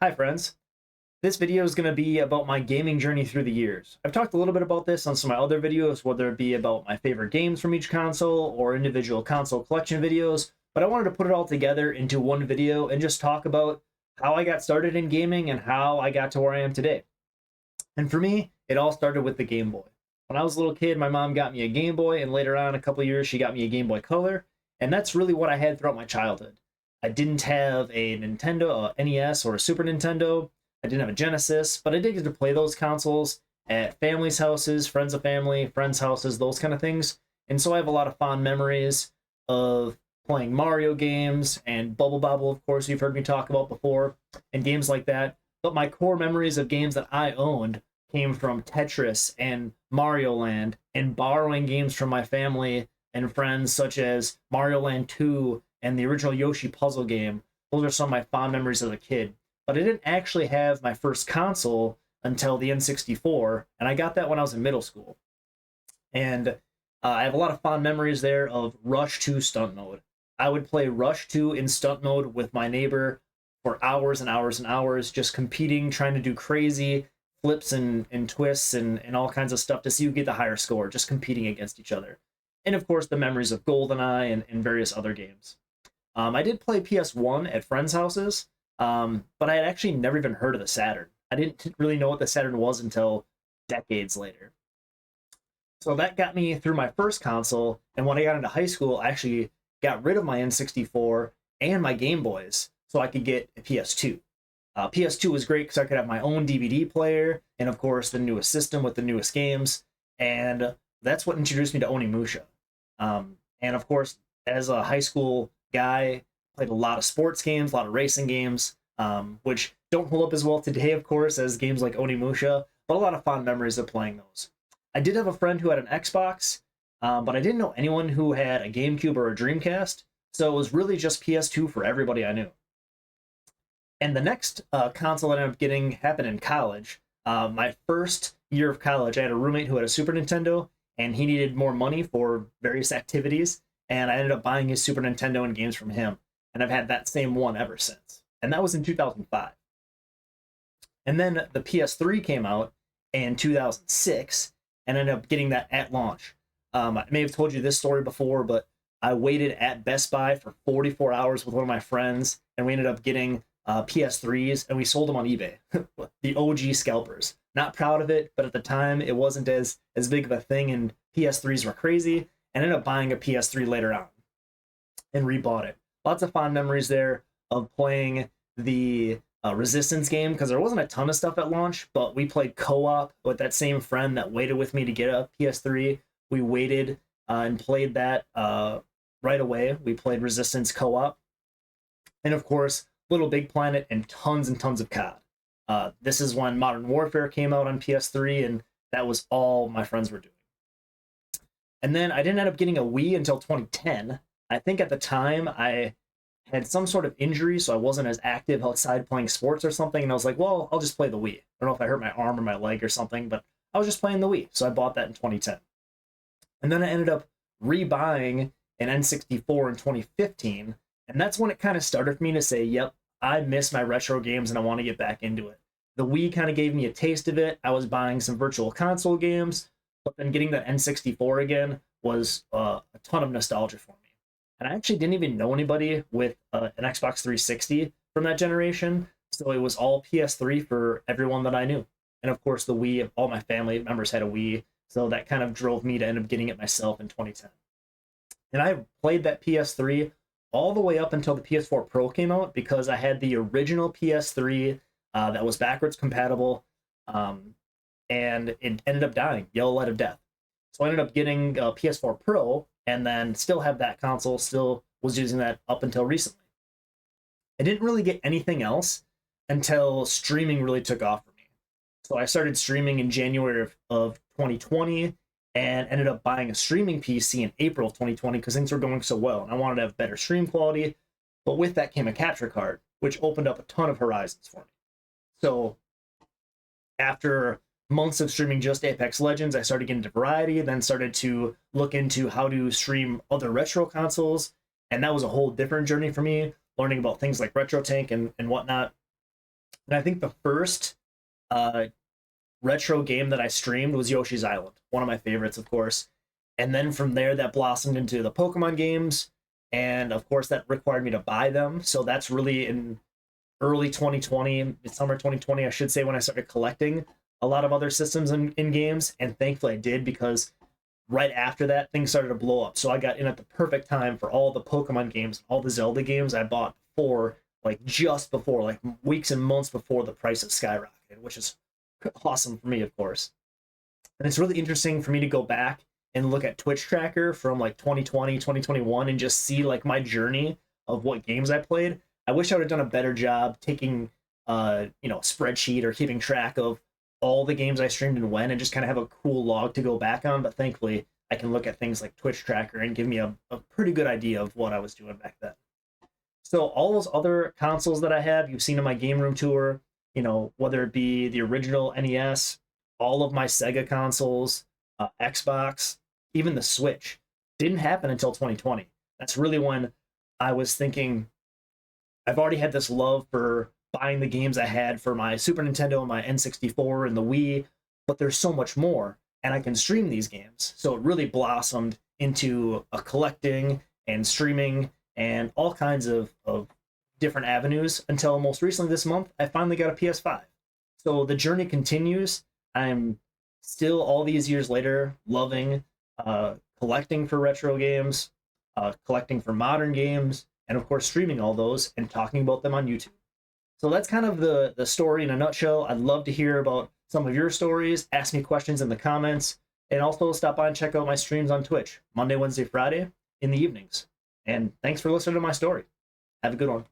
Hi friends. This video is going to be about my gaming journey through the years. I've talked a little bit about this on some of my other videos, whether it be about my favorite games from each console or individual console collection videos, but I wanted to put it all together into one video and just talk about how I got started in gaming and how I got to where I am today. And for me, it all started with the Game Boy. When I was a little kid, my mom got me a Game Boy, and later on, a couple years, she got me a Game Boy Color, and that's really what I had throughout my childhood. I didn't have a Nintendo, a NES, or a Super Nintendo. I didn't have a Genesis, but I did get to play those consoles at families' houses, friends of family, friends' houses, those kind of things. And so I have a lot of fond memories of playing Mario games and Bubble Bobble, of course, you've heard me talk about before, and games like that. But my core memories of games that I owned came from Tetris and Mario Land and borrowing games from my family and friends, such as Mario Land 2 and the original Yoshi puzzle game. Those are some of my fond memories as a kid. But I didn't actually have my first console until the N64, and I got that when I was in middle school. And I have a lot of fond memories there of Rush 2 Stunt Mode. I would play Rush 2 in Stunt Mode with my neighbor for hours and hours and hours, just competing, trying to do crazy flips and twists and all kinds of stuff to see who get the higher score, just competing against each other. And of course, the memories of GoldenEye and various other games. I did play PS1 at friends' houses, but I had actually never even heard of the Saturn. I didn't really know what the Saturn was until decades later. So that got me through my first console, and when I got into high school, I actually got rid of my N64 and my Game Boys so I could get a PS2. PS2 was great because I could have my own DVD player, and of course the newest system with the newest games, and that's what introduced me to Onimusha. And of course, as a high school guy, played a lot of sports games, a lot of racing games, which don't hold up as well today, of course, as games like Onimusha, but a lot of fond memories of playing those. I did have a friend who had an Xbox, but I didn't know anyone who had a GameCube or a Dreamcast, so it was really just PS2 for everybody I knew. And the next console that I ended up getting happened in college. My first year of college, I had a roommate who had a Super Nintendo, and he needed more money for various activities, and I ended up buying his Super Nintendo and games from him. And I've had that same one ever since. And that was in 2005. And then the PS3 came out in 2006, and ended up getting that at launch. I may have told you this story before, but I waited at Best Buy for 44 hours with one of my friends, and we ended up getting PS3s, and we sold them on eBay. The OG scalpers. Not proud of it, but at the time it wasn't as big of a thing, and PS3s were crazy. And ended up buying a PS3 later on and rebought it. Lots of fond memories there of playing the Resistance game, because there wasn't a ton of stuff at launch, but we played co-op with that same friend that waited with me to get a PS3. We waited and played that right away. We played Resistance co-op. And of course, Little Big Planet and tons of COD. This is when Modern Warfare came out on PS3, and that was all my friends were doing. And then I didn't end up getting a Wii until 2010. I think at the time I had some sort of injury, so I wasn't as active outside playing sports or something, and I was like, well, I'll just play the Wii. I don't know if I hurt my arm or my leg or something, but I was just playing the Wii, so I bought that in 2010. And then I ended up rebuying an N64 in 2015, and that's when it kind of started for me to say, yep, I miss my retro games and I want to get back into it. The Wii kind of gave me a taste of it. I was buying some virtual console games, but then getting that N64 again was a ton of nostalgia for me. And I actually didn't even know anybody with an Xbox 360 from that generation, so it was all PS3 for everyone that I knew. And of course, the Wii, all my family members had a Wii, so that kind of drove me to end up getting it myself in 2010. And I played that PS3 all the way up until the PS4 Pro came out, because I had the original PS3 that was backwards compatible, and it ended up dying, Yellow Light of Death. So I ended up getting a PS4 Pro, and then still have that console, still was using that up until recently. I didn't really get anything else until streaming really took off for me. So I started streaming in January of 2020, and ended up buying a streaming PC in April of 2020 because things were going so well, and I wanted to have better stream quality. But with that came a capture card, which opened up a ton of horizons for me. So after months of streaming just Apex Legends, I started getting into variety, then started to look into how to stream other retro consoles, and that was a whole different journey for me, learning about things like RetroTank and whatnot. And I think the first uh, retro game that I streamed was Yoshi's Island, one of my favorites, of course. And then from there, that blossomed into the Pokemon games, and of course, that required me to buy them. So that's really in early 2020, summer 2020, I should say, when I started collecting a lot of other systems in games. And thankfully, I did, because right after that, things started to blow up. So I got in at the perfect time for all the Pokemon games, all the Zelda games I bought before, like just before, like weeks and months before the prices skyrocketed, which is awesome for me, of course. And it's really interesting for me to go back and look at Twitch Tracker from like 2020, 2021, and just see like my journey of what games I played. I wish I would have done a better job taking spreadsheet or keeping track of all the games I streamed and when, and just kind of have a cool log to go back on. But thankfully, I can look at things like Twitch Tracker and give me a pretty good idea of what I was doing back then. So all those other consoles that I have, you've seen in my game room tour, whether it be the original NES, all of my Sega consoles, Xbox, even the Switch, didn't happen until 2020. That's really when I was thinking, I've already had this love for buying the games I had for my Super Nintendo and my N64 and the Wii, but there's so much more, and I can stream these games. So it really blossomed into a collecting and streaming and all kinds of different avenues until most recently this month, I finally got a PS5. So the journey continues. I'm still, all these years later, loving collecting for retro games, collecting for modern games, and of course streaming all those and talking about them on YouTube. So that's kind of the story in a nutshell. I'd love to hear about some of your stories. Ask me questions in the comments, and also stop by and check out my streams on Twitch, Monday, Wednesday, Friday in the evenings. And thanks for listening to my story. Have a good one.